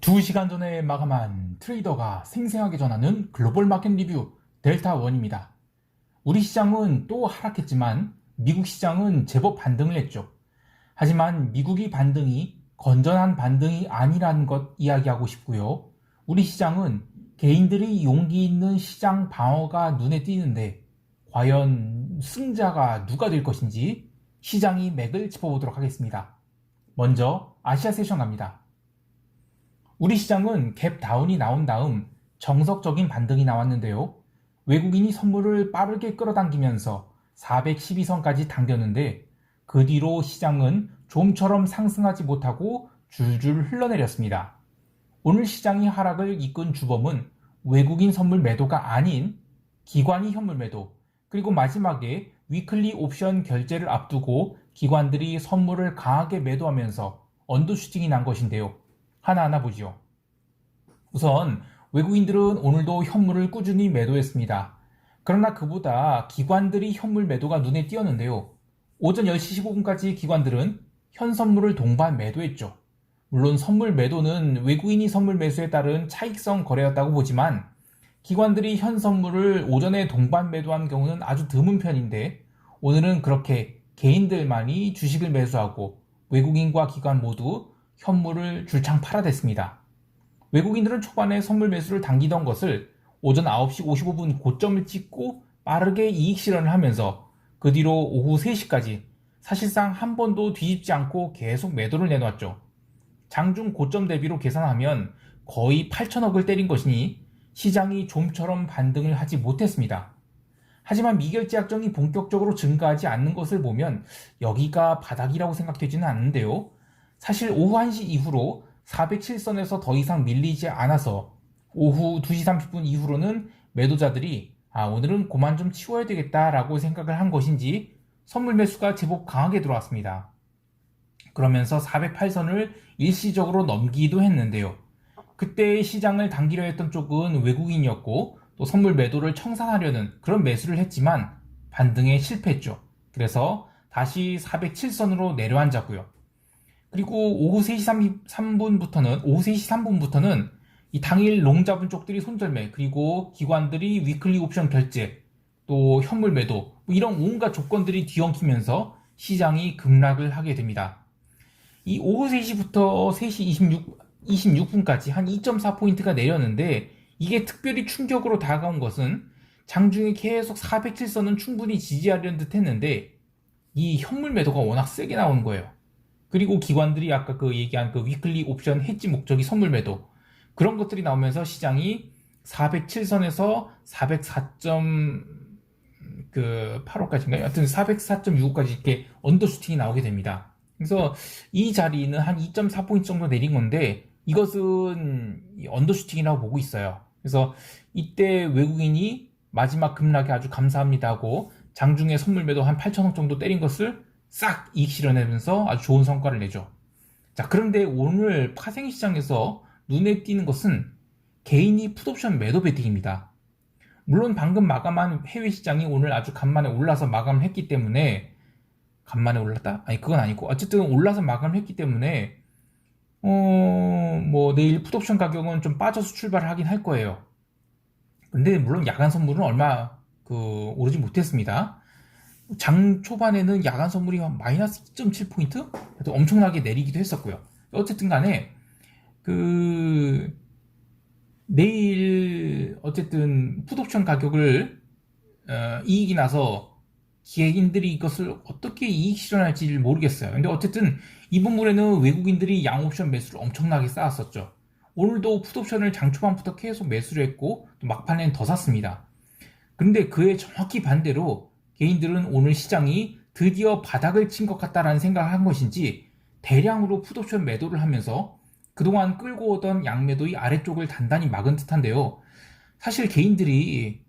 2시간 전에 마감한 트레이더가 생생하게 전하는 글로벌 마켓 리뷰 델타원입니다. 우리 시장은 또 하락했지만 미국 시장은 제법 반등을 했죠. 하지만 미국이 반등이 건전한 반등이 아니라는 것 이야기하고 싶고요. 우리 시장은 개인들이 용기 있는 시장 방어가 눈에 띄는데 과연 승자가 누가 될 것인지 시장이 맥을 짚어보도록 하겠습니다. 먼저 아시아 세션 갑니다. 우리 시장은 갭 다운이 나온 다음 정석적인 반등이 나왔는데요. 외국인이 선물을 빠르게 끌어당기면서 412선까지 당겼는데 그 뒤로 시장은 좀처럼 상승하지 못하고 줄줄 흘러내렸습니다. 오늘 시장이 하락을 이끈 주범은 외국인 선물 매도가 아닌 기관이 현물 매도, 그리고 마지막에 위클리 옵션 결제를 앞두고 기관들이 선물을 강하게 매도하면서 언더슈팅이 난 것인데요. 하나하나 보죠. 우선 외국인들은 오늘도 현물을 꾸준히 매도했습니다. 그러나 그보다 기관들이 현물 매도가 눈에 띄었는데요. 오전 10시 15분까지 기관들은 현 선물을 동반 매도했죠. 물론 선물 매도는 외국인이 선물 매수에 따른 차익성 거래였다고 보지만 기관들이 현 선물을 오전에 동반 매도한 경우는 아주 드문 편인데 오늘은 그렇게 개인들만이 주식을 매수하고 외국인과 기관 모두 현물을 줄창 팔아댔습니다. 외국인들은 초반에 선물 매수를 당기던 것을 오전 9시 55분 고점을 찍고 빠르게 이익 실현을 하면서 그 뒤로 오후 3시까지 사실상 한 번도 뒤집지 않고 계속 매도를 내놨죠. 장중 고점 대비로 계산하면 거의 8천억을 때린 것이니 시장이 좀처럼 반등을 하지 못했습니다. 하지만 미결제 약정이 본격적으로 증가하지 않는 것을 보면 여기가 바닥이라고 생각되지는 않는데요. 사실 오후 1시 이후로 407선에서 더 이상 밀리지 않아서 오후 2시 30분 이후로는 매도자들이 오늘은 그만 좀 치워야 되겠다라고 생각을 한 것인지 선물 매수가 제법 강하게 들어왔습니다. 그러면서 408선을 일시적으로 넘기기도 했는데요. 그때 시장을 당기려 했던 쪽은 외국인이었고 또 선물 매도를 청산하려는 그런 매수를 했지만 반등에 실패했죠. 그래서 다시 407선으로 내려앉았고요. 그리고 오후 3시 3분부터는 이 당일 롱 잡은 쪽들이 손절매, 그리고 기관들이 위클리 옵션 결제, 또 현물 매도, 이런 온갖 조건들이 뒤엉키면서 시장이 급락을 하게 됩니다. 이 오후 3시부터 3시 26분까지 한 2.4포인트가 내렸는데 이게 특별히 충격으로 다가온 것은 장중에 계속 407선은 충분히 지지하려는 듯 했는데 이 현물 매도가 워낙 세게 나오는 거예요. 그리고 기관들이 아까 얘기한 위클리 옵션 해지 목적이 선물 매도, 그런 것들이 나오면서 시장이 407선에서 404.85까지인가요? 하여튼 404.65까지 이렇게 언더슈팅이 나오게 됩니다. 그래서 이 자리는 한 2.4포인트 정도 내린 건데 이것은 언더슈팅이라고 보고 있어요. 그래서 이때 외국인이 마지막 급락에 아주 감사합니다 하고 장중에 선물 매도 한 8천억 정도 때린 것을 싹 이익 실현하면서 아주 좋은 성과를 내죠. 자, 그런데 오늘 파생 시장에서 눈에 띄는 것은 개인이 풋옵션 매도 베팅입니다. 물론 방금 마감한 해외 시장이 오늘 아주 간만에 올라서 마감을 했기 때문에, 간만에 올랐다? 아니, 그건 아니고 어쨌든 올라서 마감을 했기 때문에 내일 풋옵션 가격은 좀 빠져서 출발을 하긴 할 거예요. 근데 물론 야간 선물은 얼마 오르지 못했습니다. 장 초반에는 야간 선물이 마이너스 2.7포인트? 엄청나게 내리기도 했었고요. 어쨌든 간에 내일 어쨌든 풋옵션 가격을 이익이 나서 개인들이 이것을 어떻게 이익 실현할지를 모르겠어요. 근데 어쨌든 이번 물에는 외국인들이 양옵션 매수를 엄청나게 쌓았었죠. 오늘도 풋옵션을 장 초반부터 계속 매수를 했고 또 막판에는 더 샀습니다. 그런데 그에 정확히 반대로 개인들은 오늘 시장이 드디어 바닥을 친 것 같다라는 생각을 한 것인지 대량으로 풋옵션 매도를 하면서 그동안 끌고 오던 양매도의 아래쪽을 단단히 막은 듯한데요. 사실 개인들이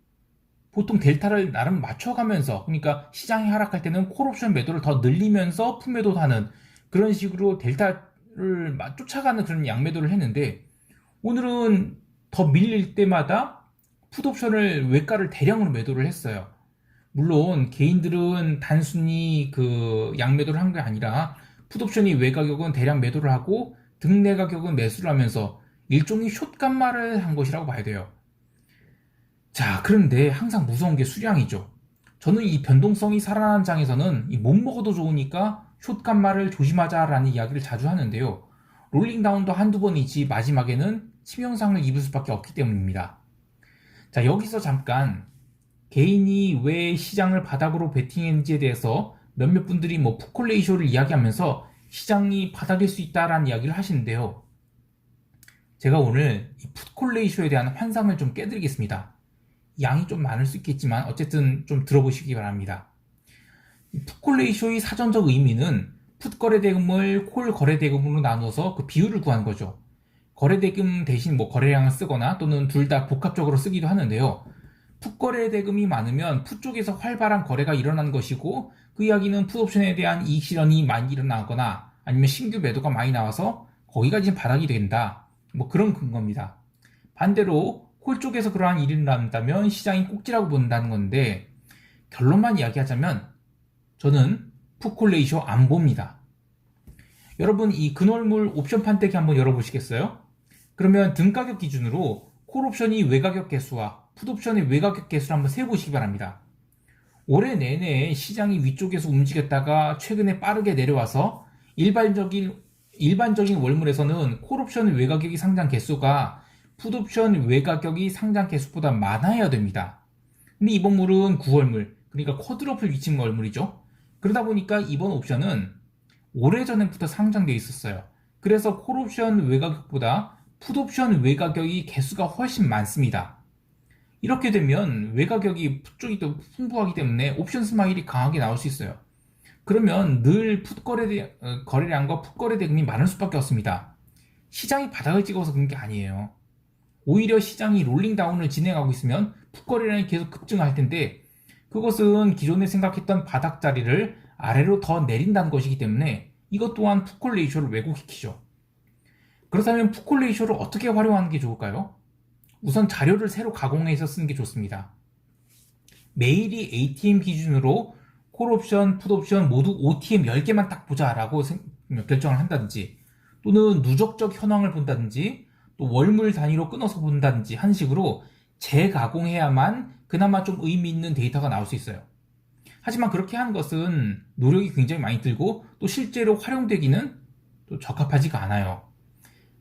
보통 델타를 나름 맞춰가면서, 그러니까 시장이 하락할 때는 콜옵션 매도를 더 늘리면서 풋매도도 하는 그런 식으로 델타를 쫓아가는 그런 양매도를 했는데 오늘은 더 밀릴 때마다 풋옵션을 외가를 대량으로 매도를 했어요. 물론 개인들은 단순히 양매도를 한 게 아니라 풋옵션이 외 가격은 대량 매도를 하고 등내 가격은 매수를 하면서 일종의 숏간말을 한 것이라고 봐야 돼요. 자, 그런데 항상 무서운 게 수량이죠. 저는 이 변동성이 살아나는 장에서는 못 먹어도 좋으니까 숏간말을 조심하자라는 이야기를 자주 하는데요. 롤링다운도 한두 번이지 마지막에는 치명상을 입을 수밖에 없기 때문입니다. 자, 여기서 잠깐 개인이 왜 시장을 바닥으로 베팅했는지에 대해서 몇몇 분들이 풋콜 레이쇼를 이야기하면서 시장이 바닥일 수 있다라는 이야기를 하시는데요. 제가 오늘 이 풋콜 레이쇼에 대한 환상을 좀 깨드리겠습니다. 양이 좀 많을 수 있겠지만 어쨌든 좀 들어보시기 바랍니다. 풋콜 레이쇼의 사전적 의미는 풋 거래대금을 콜 거래대금으로 나누어서 그 비율을 구하는 거죠. 거래대금 대신 거래량을 쓰거나 또는 둘 다 복합적으로 쓰기도 하는데요. 풋 거래대금이 많으면 풋 쪽에서 활발한 거래가 일어나는 것이고, 그 이야기는 풋옵션에 대한 이익 실현이 많이 일어나거나 아니면 신규 매도가 많이 나와서 거기가 지금 바닥이 된다, 그런 근거입니다. 반대로 콜 쪽에서 그러한 일이 일어난다면 시장이 꼭지라고 본다는 건데, 결론만 이야기하자면 저는 풋콜 레이쇼 안 봅니다. 여러분, 이 근월물 옵션 판때기 한번 열어보시겠어요? 그러면 등가격 기준으로 콜 옵션이 외가격 개수와 풋 옵션의 외가격 개수를 한번 세보시기 바랍니다. 올해 내내 시장이 위쪽에서 움직였다가 최근에 빠르게 내려와서 일반적인 월물에서는 콜 옵션 외가격이 상장 개수가 풋 옵션 외가격이 상장 개수보다 많아야 됩니다. 근데 이번 물은 9월물, 그러니까 쿼드러플 위치 월물이죠. 그러다 보니까 이번 옵션은 오래전부터 상장되어 있었어요. 그래서 콜 옵션 외가격보다 풋 옵션 외가격이 개수가 훨씬 많습니다. 이렇게 되면 외가격이 풋 쪽이 더 풍부하기 때문에 옵션 스마일이 강하게 나올 수 있어요. 그러면 늘 거래량과 풋 거래 대금이 많을 수밖에 없습니다. 시장이 바닥을 찍어서 그런 게 아니에요. 오히려 시장이 롤링다운을 진행하고 있으면 풋 거래량이 계속 급증할 텐데, 그것은 기존에 생각했던 바닥 자리를 아래로 더 내린다는 것이기 때문에 이것 또한 풋콜 레이쇼를 왜곡시키죠. 그렇다면 풋콜 레이쇼를 어떻게 활용하는 게 좋을까요? 우선 자료를 새로 가공해서 쓰는 게 좋습니다. 매일이 ATM 기준으로 콜 옵션, 풋 옵션 모두 OTM 10개만 딱 보자라고 결정을 한다든지, 또는 누적적 현황을 본다든지, 또 월물 단위로 끊어서 본다든지 한 식으로 재가공해야만 그나마 좀 의미 있는 데이터가 나올 수 있어요. 하지만 그렇게 하는 것은 노력이 굉장히 많이 들고 또 실제로 활용되기는 또 적합하지가 않아요.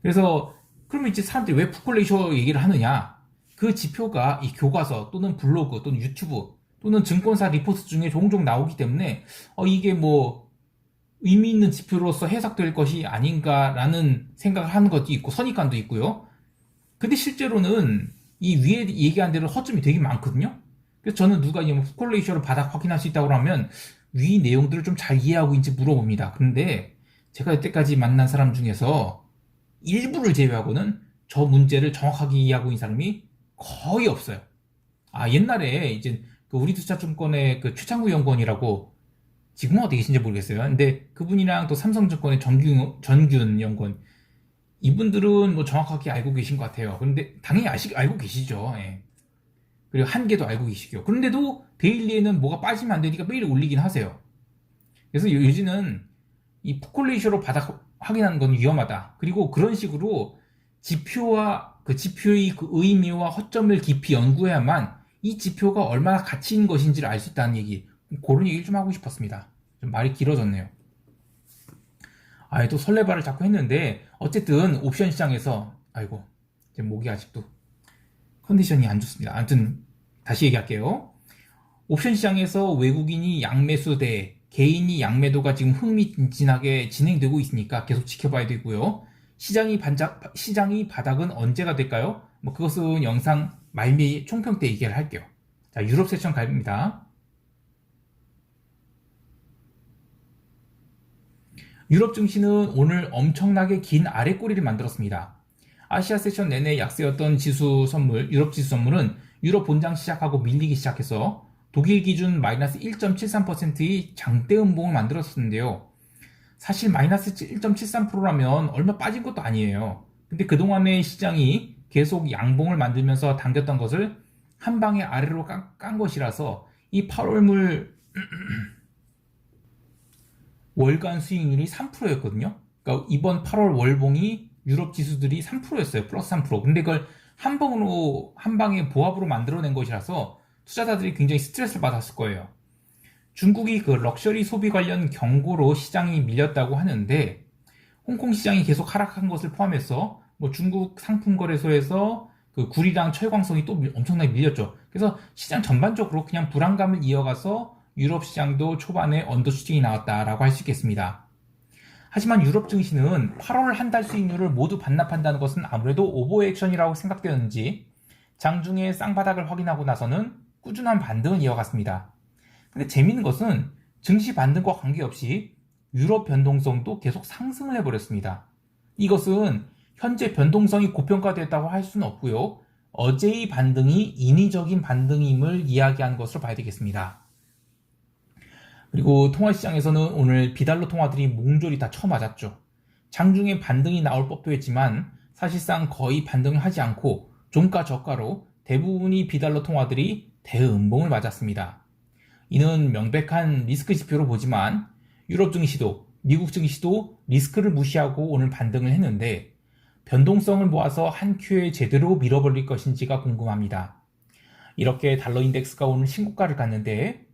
그래서 그러면 이제 사람들이 왜 풋콜 레이쇼 얘기를 하느냐? 그 지표가 이 교과서 또는 블로그 또는 유튜브 또는 증권사 리포트 중에 종종 나오기 때문에 이게 의미 있는 지표로서 해석될 것이 아닌가라는 생각을 하는 것도 있고 선입관도 있고요. 근데 실제로는 이 위에 얘기한 대로 허점이 되게 많거든요. 그래서 저는 누가 풋콜 레이쇼를 바닥 확인할 수 있다고 하면 위 내용들을 좀 잘 이해하고 있는지 물어봅니다. 그런데 제가 여태까지 만난 사람 중에서 일부를 제외하고는 저 문제를 정확하게 이해하고 있는 사람이 거의 없어요. 옛날에 이제 그 우리투자증권의 그 최창구 연구원이라고, 지금은 어디 계신지 모르겠어요. 근데 그분이랑 또 삼성증권의 전균 연구원, 이분들은 정확하게 알고 계신 것 같아요. 그런데 당연히 알고 계시죠. 예. 그리고 한계도 알고 계시고. 그런데도 데일리에는 뭐가 빠지면 안 되니까 매일 올리긴 하세요. 그래서 요즘은 이 풋콜 레이쇼로 바닥 확인하는 건 위험하다. 그리고 그런 식으로 지표와 그 지표의 그 의미와 허점을 깊이 연구해야만 이 지표가 얼마나 가치 있는 것인지를 알 수 있다는 얘기, 그런 얘기를 좀 하고 싶었습니다. 좀 말이 길어졌네요. 또 설레발을 자꾸 했는데, 어쨌든 옵션 시장에서 제 목이 아직도 컨디션이 안 좋습니다. 아무튼 다시 얘기할게요. 옵션 시장에서 외국인이 양매수대, 개인이 양매도가 지금 흥미진진하게 진행되고 있으니까 계속 지켜봐야 되고요. 시장이 바닥은 언제가 될까요? 그것은 영상 말미 총평 때 얘기를 할게요. 자, 유럽 세션 갑니다. 유럽 증시는 오늘 엄청나게 긴 아래꼬리를 만들었습니다. 아시아 세션 내내 약세였던 유럽 지수 선물은 유럽 본장 시작하고 밀리기 시작해서 독일 기준 마이너스 1.73%의 장대 음봉을 만들었었는데요. 사실 마이너스 1.73%라면 얼마 빠진 것도 아니에요. 근데 그동안의 시장이 계속 양봉을 만들면서 당겼던 것을 한 방에 아래로 깐 것이라서 이 8월물 월간 수익률이 3%였거든요. 그러니까 이번 8월 월봉이 유럽 지수들이 3%였어요. 플러스 3%. 근데 그걸 한 방에 보합으로 만들어낸 것이라서 투자자들이 굉장히 스트레스를 받았을 거예요. 중국이 그 럭셔리 소비 관련 경고로 시장이 밀렸다고 하는데, 홍콩 시장이 계속 하락한 것을 포함해서 뭐 중국 상품 거래소에서 그 구리랑 철광석이 또 엄청나게 밀렸죠. 그래서 시장 전반적으로 그냥 불안감을 이어가서 유럽 시장도 초반에 언더슈팅이 나왔다라고 할 수 있겠습니다. 하지만 유럽 증시는 8월 한 달 수익률을 모두 반납한다는 것은 아무래도 오버액션이라고 생각되었는지 장중에 쌍바닥을 확인하고 나서는 꾸준한 반등을 이어갔습니다. 근데 재미있는 것은 증시 반등과 관계없이 유럽 변동성도 계속 상승을 해버렸습니다. 이것은 현재 변동성이 고평가됐다고 할 수는 없고요. 어제의 반등이 인위적인 반등임을 이야기한 것으로 봐야 되겠습니다. 그리고 통화시장에서는 오늘 비달러 통화들이 몽졸이 다 쳐맞았죠. 장중에 반등이 나올 법도 했지만 사실상 거의 반등을 하지 않고 종가 저가로 대부분이 비달러 통화들이 대음봉을 맞았습니다. 이는 명백한 리스크 지표로 보지만 유럽 증시도 미국 증시도 리스크를 무시하고 오늘 반등을 했는데 변동성을 모아서 한 큐에 제대로 밀어버릴 것인지가 궁금합니다. 이렇게 달러 인덱스가 오늘 신고가를 갔는데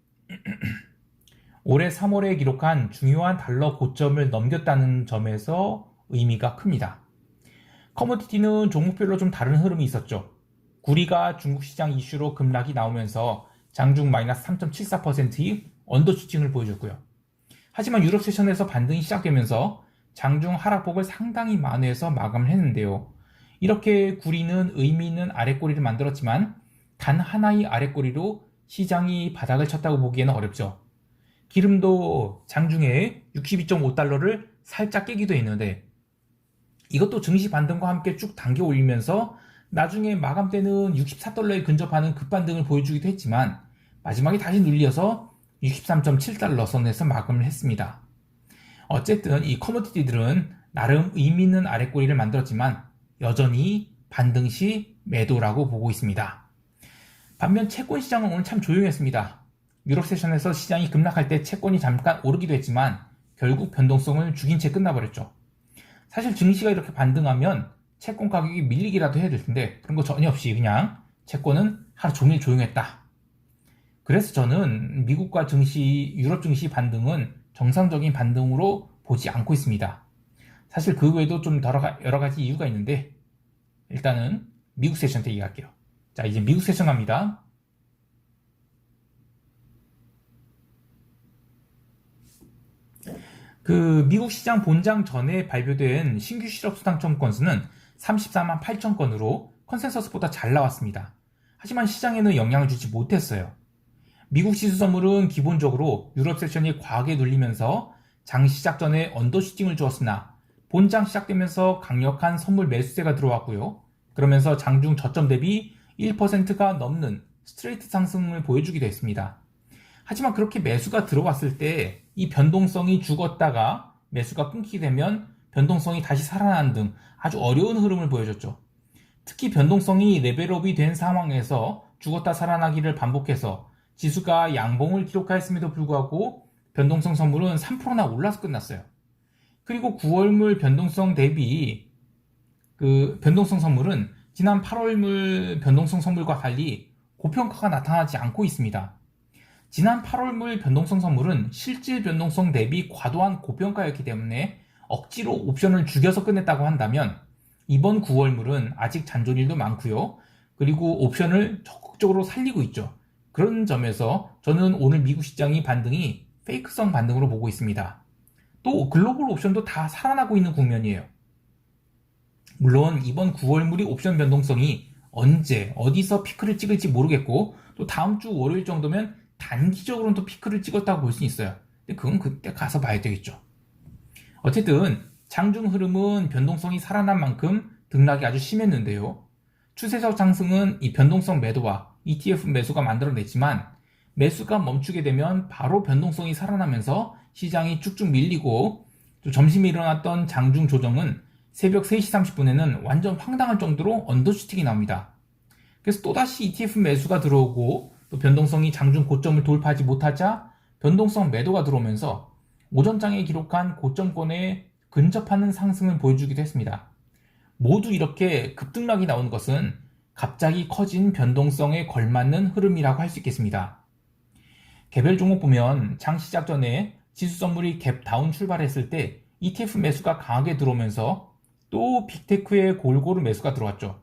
올해 3월에 기록한 중요한 달러 고점을 넘겼다는 점에서 의미가 큽니다. 커머디티는 종목별로 좀 다른 흐름이 있었죠. 구리가 중국 시장 이슈로 급락이 나오면서 장중 마이너스 3.74%의 언더슈팅을 보여줬고요. 하지만 유럽 세션에서 반등이 시작되면서 장중 하락폭을 상당히 만회해서 마감을 했는데요. 이렇게 구리는 의미 있는 아랫꼬리를 만들었지만 단 하나의 아랫꼬리로 시장이 바닥을 쳤다고 보기에는 어렵죠. 기름도 장중에 62.5달러를 살짝 깨기도 했는데 이것도 증시 반등과 함께 쭉 당겨 올리면서 나중에 마감 때는 64달러에 근접하는 급반등을 보여주기도 했지만 마지막에 다시 눌려서 63.7달러 선에서 마감을 했습니다. 어쨌든 이 커머디티들은 나름 의미 있는 아랫꼬리를 만들었지만 여전히 반등 시 매도라고 보고 있습니다. 반면 채권 시장은 오늘 참 조용했습니다. 유럽 세션에서 시장이 급락할 때 채권이 잠깐 오르기도 했지만 결국 변동성을 죽인 채 끝나버렸죠. 사실 증시가 이렇게 반등하면 채권 가격이 밀리기라도 해야 될 텐데 그런 거 전혀 없이 그냥 채권은 하루 종일 조용했다. 그래서 저는 미국과 증시, 유럽 증시 반등은 정상적인 반등으로 보지 않고 있습니다. 사실 그 외에도 좀 여러 가지 이유가 있는데 일단은 미국 세션 때 얘기할게요. 자, 이제 미국 세션 갑니다. 그 미국 시장 본장 전에 발표된 신규 실업수당 건수는 34만 8천 건으로 컨센서스보다 잘 나왔습니다. 하지만 시장에는 영향을 주지 못했어요. 미국 지수 선물은 기본적으로 유럽 세션이 과하게 눌리면서 장 시작 전에 언더슈팅을 주었으나 본장 시작되면서 강력한 선물 매수세가 들어왔고요. 그러면서 장중 저점 대비 1%가 넘는 스트레이트 상승을 보여주기도 했습니다. 하지만 그렇게 매수가 들어왔을 때 이 변동성이 죽었다가 매수가 끊기게 되면 변동성이 다시 살아나는 등 아주 어려운 흐름을 보여줬죠. 특히 변동성이 레벨업이 된 상황에서 죽었다 살아나기를 반복해서 지수가 양봉을 기록하였음에도 불구하고 변동성 선물은 3%나 올라서 끝났어요. 그리고 9월물 변동성 대비 그 변동성 선물은 지난 8월물 변동성 선물과 달리 고평가가 나타나지 않고 있습니다. 지난 8월물 변동성 선물은 실질 변동성 대비 과도한 고평가였기 때문에 억지로 옵션을 죽여서 끝냈다고 한다면 이번 9월물은 아직 잔존일도 많고요. 그리고 옵션을 적극적으로 살리고 있죠. 그런 점에서 저는 오늘 미국 시장의 반등이 페이크성 반등으로 보고 있습니다. 또 글로벌 옵션도 다 살아나고 있는 국면이에요. 물론 이번 9월물이 옵션 변동성이 언제 어디서 피크를 찍을지 모르겠고 또 다음 주 월요일 정도면 단기적으로는 또 피크를 찍었다고 볼 수 있어요. 근데 그건 그때 가서 봐야 되겠죠. 어쨌든 장중 흐름은 변동성이 살아난 만큼 등락이 아주 심했는데요. 추세적 상승은 이 변동성 매도와 ETF 매수가 만들어냈지만 매수가 멈추게 되면 바로 변동성이 살아나면서 시장이 쭉쭉 밀리고 또 점심에 일어났던 장중 조정은 새벽 3시 30분에는 완전 황당할 정도로 언더슈팅이 나옵니다. 그래서 또다시 ETF 매수가 들어오고 또 변동성이 장중 고점을 돌파하지 못하자 변동성 매도가 들어오면서 오전장에 기록한 고점권에 근접하는 상승을 보여주기도 했습니다. 모두 이렇게 급등락이 나오는 것은 갑자기 커진 변동성에 걸맞는 흐름이라고 할 수 있겠습니다. 개별 종목 보면 장 시작 전에 지수 선물이 갭 다운 출발했을 때 ETF 매수가 강하게 들어오면서 또 빅테크에 골고루 매수가 들어왔죠.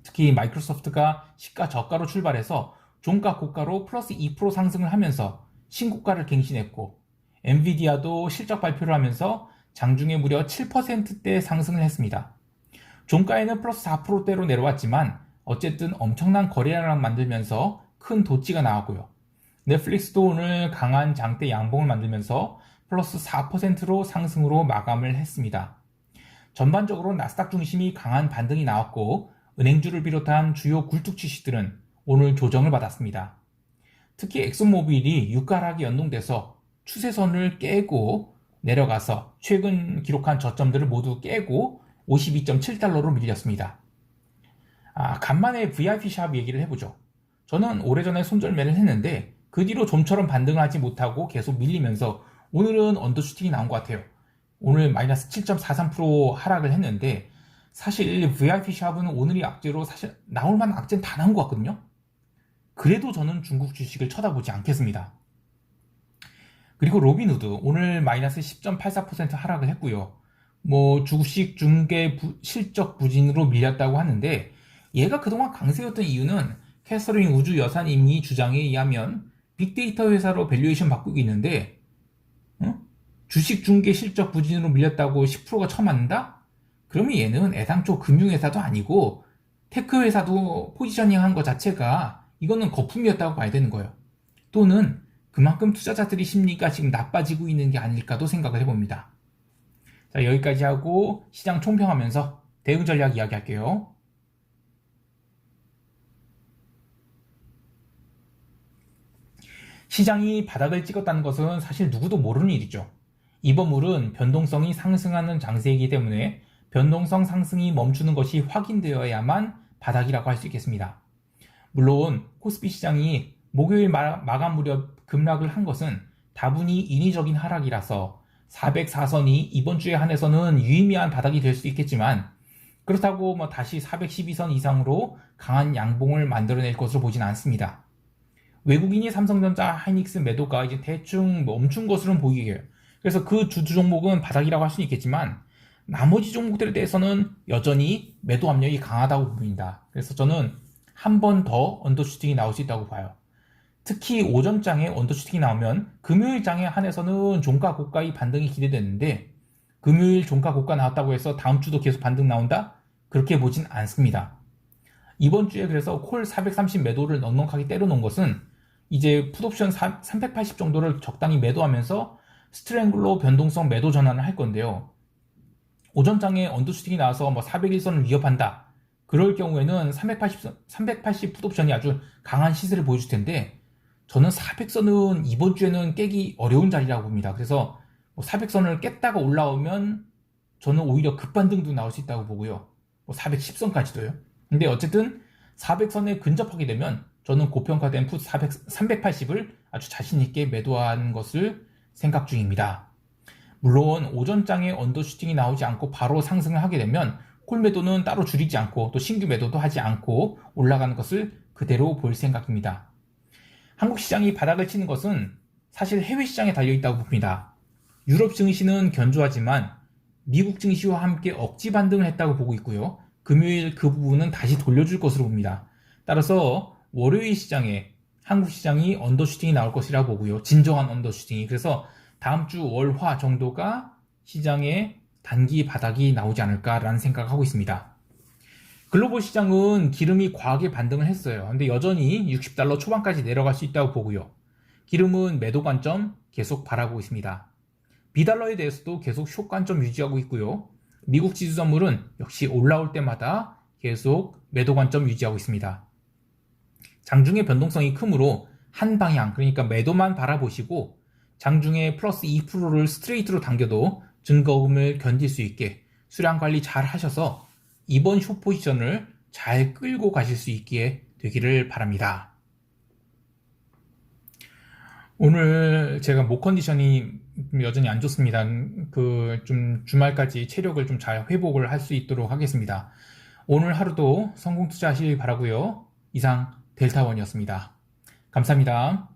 특히 마이크로소프트가 시가 저가로 출발해서 종가 고가로 플러스 2% 상승을 하면서 신고가를 갱신했고, 엔비디아도 실적 발표를 하면서 장중에 무려 7%대 상승을 했습니다. 종가에는 플러스 4%대로 내려왔지만 어쨌든 엄청난 거래량을 만들면서 큰 도치가 나왔고요. 넷플릭스도 오늘 강한 장대 양봉을 만들면서 플러스 4%로 상승으로 마감을 했습니다. 전반적으로 나스닥 중심이 강한 반등이 나왔고, 은행주를 비롯한 주요 굴뚝 주식들은 오늘 조정을 받았습니다. 특히 엑소모빌이 유가락이 연동돼서 추세선을 깨고 내려가서 최근 기록한 저점들을 모두 깨고 52.7달러로 밀렸습니다. 간만에 VIP샵 얘기를 해보죠. 저는 오래전에 손절매를 했는데 그 뒤로 좀처럼 반등을 하지 못하고 계속 밀리면서 오늘은 언더슈팅이 나온 것 같아요. 오늘 마이너스 7.43% 하락을 했는데, 사실 VIP샵은 오늘이 악재로 사실 나올 만한 악재는 다 나온 것 같거든요. 그래도 저는 중국 주식을 쳐다보지 않겠습니다. 그리고 로빈후드 오늘 마이너스 10.84% 하락을 했고요. 주식 중개 실적 부진으로 밀렸다고 하는데, 얘가 그동안 강세였던 이유는 캐서린 우주 여사님이 주장에 의하면 빅데이터 회사로 밸류에이션 바꾸고 있는데, 주식 중개 실적 부진으로 밀렸다고 10%가 처맞는다? 그러면 얘는 애당초 금융회사도 아니고 테크 회사도 포지셔닝 한 것 자체가 이거는 거품이었다고 봐야 되는 거예요. 또는 그만큼 투자자들이 심리가 지금 나빠지고 있는 게 아닐까도 생각을 해봅니다. 자, 여기까지 하고 시장 총평하면서 대응 전략 이야기할게요. 시장이 바닥을 찍었다는 것은 사실 누구도 모르는 일이죠. 이번 변동성이 상승하는 장세이기 때문에 변동성 상승이 멈추는 것이 확인되어야만 바닥이라고 할 수 있겠습니다. 물론 코스피 시장이 목요일 마감 무렵 급락을 한 것은 다분히 인위적인 하락이라서 404선이 이번 주에 한해서는 유의미한 바닥이 될 수 있겠지만, 그렇다고 다시 412선 이상으로 강한 양봉을 만들어낼 것으로 보진 않습니다. 외국인이 삼성전자, 하이닉스 매도가 이제 대충 멈춘 것으로는 보이게 해요. 그래서 그 두 종목은 바닥이라고 할 수는 있겠지만 나머지 종목들에 대해서는 여전히 매도 압력이 강하다고 보입니다. 그래서 저는 한 번 더 언더슈팅이 나올 수 있다고 봐요. 특히 오전장에 언더슈팅이 나오면 금요일 장에 한해서는 종가 고가의 반등이 기대되는데, 금요일 종가 고가 나왔다고 해서 다음 주도 계속 반등 나온다? 그렇게 보진 않습니다. 이번 주에 그래서 콜 430 매도를 넉넉하게 때려놓은 것은 이제 풋옵션 380 정도를 적당히 매도하면서 스트랭글로 변동성 매도 전환을 할 건데요. 오전장에 언더슈팅이 나와서 401선을 위협한다. 그럴 경우에는 380 풋옵션이 아주 강한 시세를 보여줄 텐데, 저는 400선은 이번 주에는 깨기 어려운 자리라고 봅니다. 그래서 400선을 깼다가 올라오면 저는 오히려 급반등도 나올 수 있다고 보고요. 410선까지도요. 근데 어쨌든 400선에 근접하게 되면 저는 고평가된 풋 380을 아주 자신있게 매도하는 것을 생각 중입니다. 물론 오전장에 언더슈팅이 나오지 않고 바로 상승을 하게 되면 콜 매도는 따로 줄이지 않고 또 신규 매도도 하지 않고 올라가는 것을 그대로 볼 생각입니다. 한국 시장이 바닥을 치는 것은 사실 해외 시장에 달려있다고 봅니다. 유럽 증시는 견조하지만 미국 증시와 함께 억지 반등을 했다고 보고 있고요. 금요일 그 부분은 다시 돌려줄 것으로 봅니다. 따라서 월요일 시장에 한국 시장이 언더슈팅이 나올 것이라 보고요. 진정한 언더슈팅이. 그래서 다음 주 월화 정도가 시장에 단기 바닥이 나오지 않을까라는 생각을 하고 있습니다. 글로벌 시장은 기름이 과하게 반등을 했어요. 근데 여전히 60달러 초반까지 내려갈 수 있다고 보고요. 기름은 매도 관점 계속 바라보고 있습니다. 비달러에 대해서도 계속 숏 관점 유지하고 있고요. 미국 지수 선물은 역시 올라올 때마다 계속 매도 관점 유지하고 있습니다. 장중의 변동성이 크므로 한 방향, 그러니까 매도만 바라보시고 장중에 플러스 2%를 스트레이트로 당겨도 증거금을 견딜 수 있게 수량 관리 잘 하셔서 이번 숏 포지션을 잘 끌고 가실 수 있게 되기를 바랍니다. 오늘 제가 목 컨디션이 여전히 안 좋습니다. 좀 주말까지 체력을 좀 잘 회복을 할 수 있도록 하겠습니다. 오늘 하루도 성공 투자하시길 바라고요. 이상 델타원이었습니다. 감사합니다.